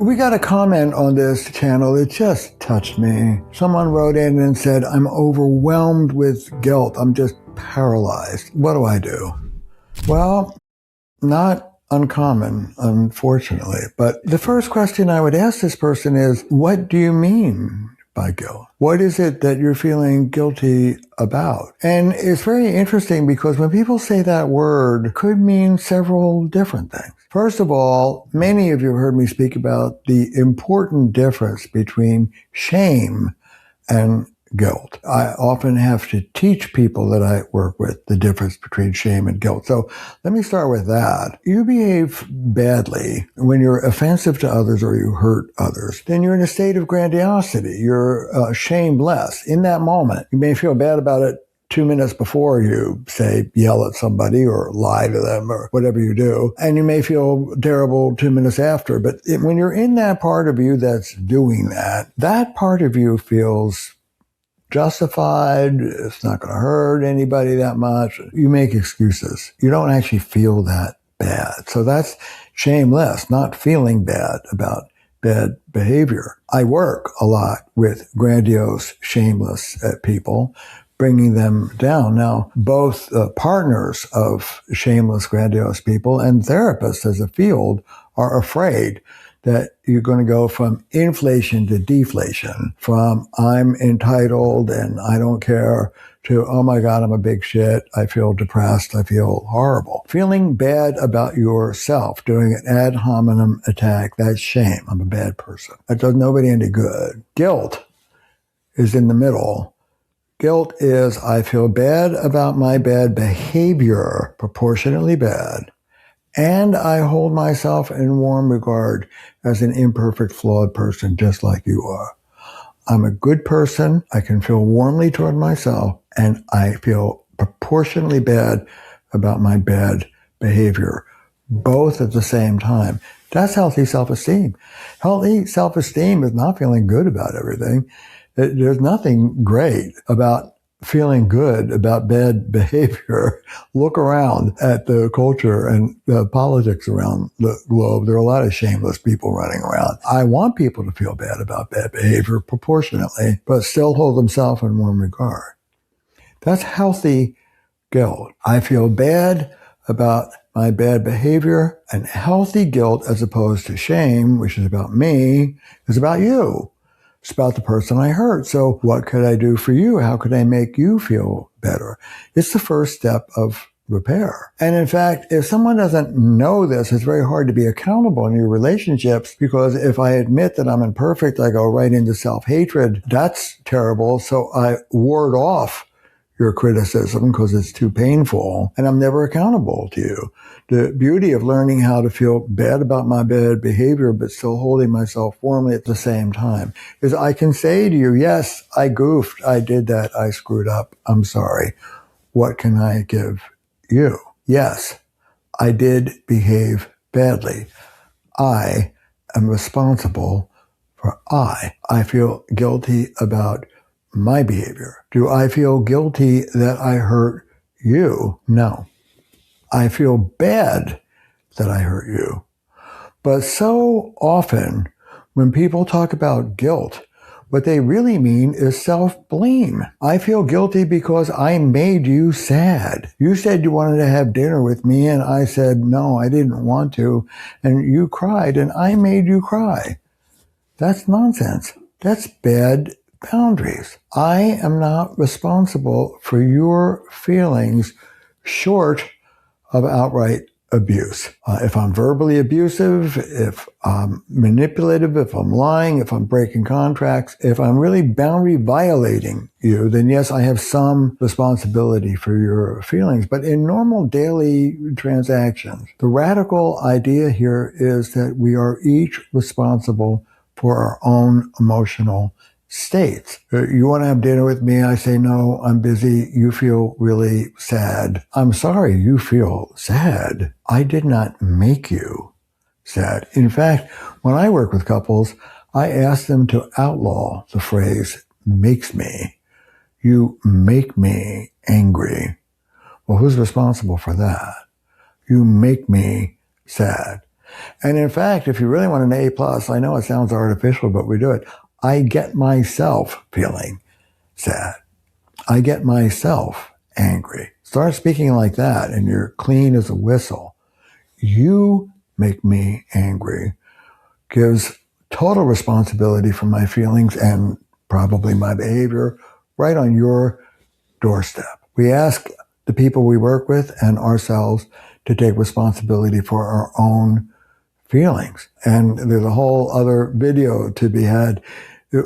We got a comment on this channel. It just touched me. Someone wrote in and said, I'm overwhelmed with guilt. I'm just paralyzed. What do I do? Well, not uncommon, unfortunately. But the first question I would ask this person is, what do you mean by guilt? What is it that you're feeling guilty about? And it's very interesting because when people say that word, it could mean several different things. First of all, many of you have heard me speak about the important difference between shame and guilt. I often have to teach people that I work with the difference between shame and guilt. So let me start with that. You behave badly when you're offensive to others or you hurt others. Then you're in a state of grandiosity. You're shameless. In that moment, you may feel bad about it 2 minutes before you, say, yell at somebody or lie to them or whatever you do. And you may feel terrible 2 minutes after. But when you're in that part of you that's doing that, that part of you feels justified. It's not going to hurt anybody that much. You make excuses. You don't actually feel that bad. So that's shameless, not feeling bad about bad behavior. I work a lot with grandiose, shameless people, bringing them down. Now, both partners of shameless, grandiose people and therapists as a field are afraid that you're going to go from inflation to deflation, from I'm entitled and I don't care to, oh my God, I'm a big shit. I feel depressed. I feel horrible. Feeling bad about yourself, doing an ad hominem attack, that's shame. I'm a bad person. That does nobody any good. Guilt is in the middle. Guilt is I feel bad about my bad behavior, proportionately bad, and I hold myself in warm regard as an imperfect, flawed person just like you are. I'm a good person. I can feel warmly toward myself, and I feel proportionally bad about my bad behavior, both at the same time. That's healthy self-esteem. Healthy self-esteem is not feeling good about everything. There's nothing great about feeling good about bad behavior. Look around at the culture and the politics around the globe. There are a lot of shameless people running around. I want people to feel bad about bad behavior proportionately, but still hold themselves in warm regard. That's healthy guilt. I feel bad about my bad behavior, and healthy guilt, as opposed to shame, which is about me, is about you. It's about the person I hurt. So what could I do for you? How could I make you feel better? It's the first step of repair. And in fact, if someone doesn't know this, it's very hard to be accountable in your relationships, because if I admit that I'm imperfect, I go right into self-hatred. That's terrible. So I ward off your criticism because it's too painful, and I'm never accountable to you. The beauty of learning how to feel bad about my bad behavior but still holding myself warmly at the same time is I can say to you, yes, I goofed, I did that, I screwed up, I'm sorry. What can I give you? Yes, I did behave badly. I am responsible for I feel guilty about my behavior. Do I feel guilty that I hurt you? No. I feel bad that I hurt you. But so often when people talk about guilt, what they really mean is self-blame. I feel guilty because I made you sad. You said you wanted to have dinner with me, and I said, no, I didn't want to. And you cried, and I made you cry. That's nonsense. That's bad boundaries. I am not responsible for your feelings short of outright abuse. If I'm verbally abusive, if I'm manipulative, if I'm lying, if I'm breaking contracts, if I'm really boundary violating you, then yes, I have some responsibility for your feelings. But in normal daily transactions, the radical idea here is that we are each responsible for our own emotional states. You want to have dinner with me? I say, no, I'm busy. You feel really sad. I'm sorry you feel sad. I did not make you sad. In fact, when I work with couples, I ask them to outlaw the phrase makes me. You make me angry. Well, who's responsible for that? You make me sad. And in fact, if you really want an A plus, I know it sounds artificial, but we do it. I get myself feeling sad. I get myself angry. Start speaking like that and you're clean as a whistle. You make me angry gives total responsibility for my feelings and probably my behavior right on your doorstep. We ask the people we work with and ourselves to take responsibility for our own feelings. And there's a whole other video to be had.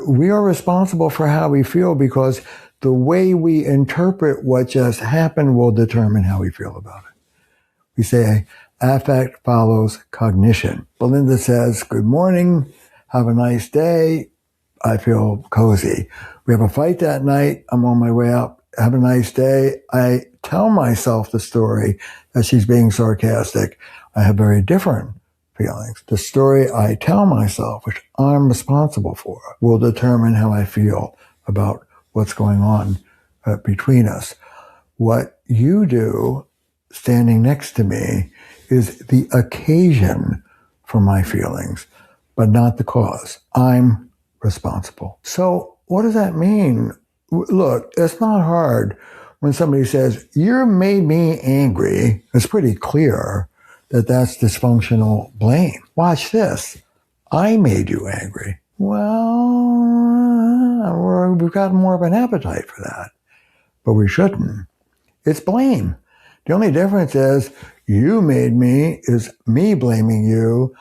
We are responsible for how we feel because the way we interpret what just happened will determine how we feel about it. We say affect follows cognition. Belinda says, good morning, have a nice day, I feel cozy. We have a fight that night, I'm on my way out, have a nice day. I tell myself the story that she's being sarcastic. I have very different feelings. The story I tell myself, which I'm responsible for, will determine how I feel about what's going on between us. What you do standing next to me is the occasion for my feelings, but not the cause. I'm responsible. So what does that mean? Look, it's not hard when somebody says, you made me angry. It's pretty clear that that's dysfunctional blame. Watch this. I made you angry. Well, we've got more of an appetite for that, but we shouldn't. It's blame. The only difference is you made me is me blaming you.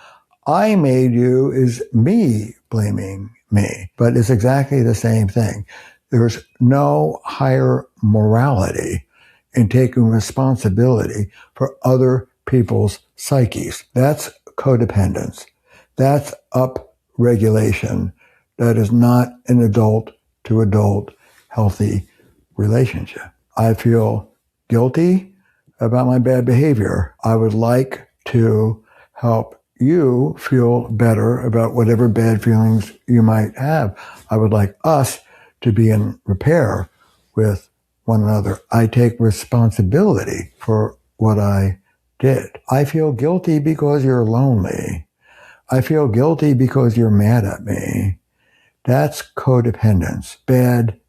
I made you is me blaming me. But it's exactly the same thing. There's no higher morality in taking responsibility for other people's psyches. That's codependence. That's up-regulation. That is not an adult-to-adult healthy relationship. I feel guilty about my bad behavior. I would like to help you feel better about whatever bad feelings you might have. I would like us to be in repair with one another. I take responsibility for what I did. I feel guilty because you're lonely. I feel guilty because you're mad at me. That's codependence, bad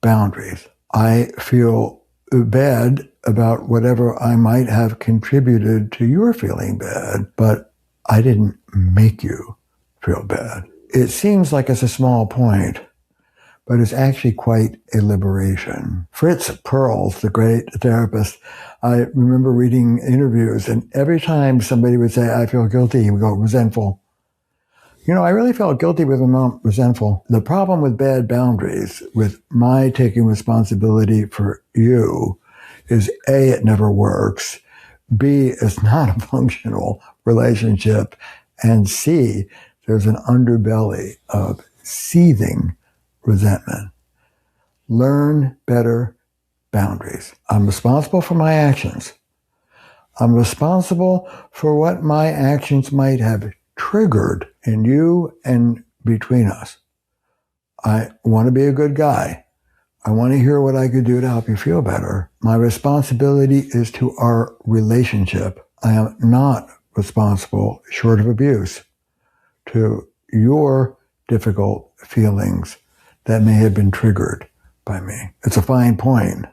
boundaries. I feel bad about whatever I might have contributed to your feeling bad, but I didn't make you feel bad. It seems like it's a small point, but it's actually quite a liberation. Fritz Perls, the great therapist, I remember reading interviews, and every time somebody would say, I feel guilty, he would go, resentful. You know, I really felt guilty with them, resentful. The problem with bad boundaries, with my taking responsibility for you, is A, it never works. B, it's not a functional relationship. And C, there's an underbelly of seething resentment. Learn better boundaries. I'm responsible for my actions. I'm responsible for what my actions might have triggered in you and between us. I want to be a good guy. I want to hear what I could do to help you feel better. My responsibility is to our relationship. I am not responsible, short of abuse, to your difficult feelings that may have been triggered by me. It's a fine point,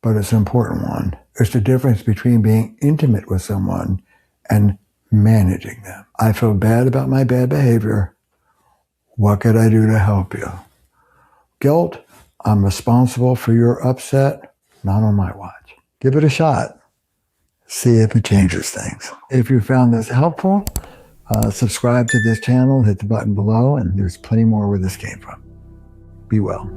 but it's an important one. It's the difference between being intimate with someone and managing them. I feel bad about my bad behavior. What could I do to help you? Guilt, I'm responsible for your upset, not on my watch. Give it a shot. See if it changes things. If you found this helpful, subscribe to this channel, hit the button below, and there's plenty more where this came from. Be well.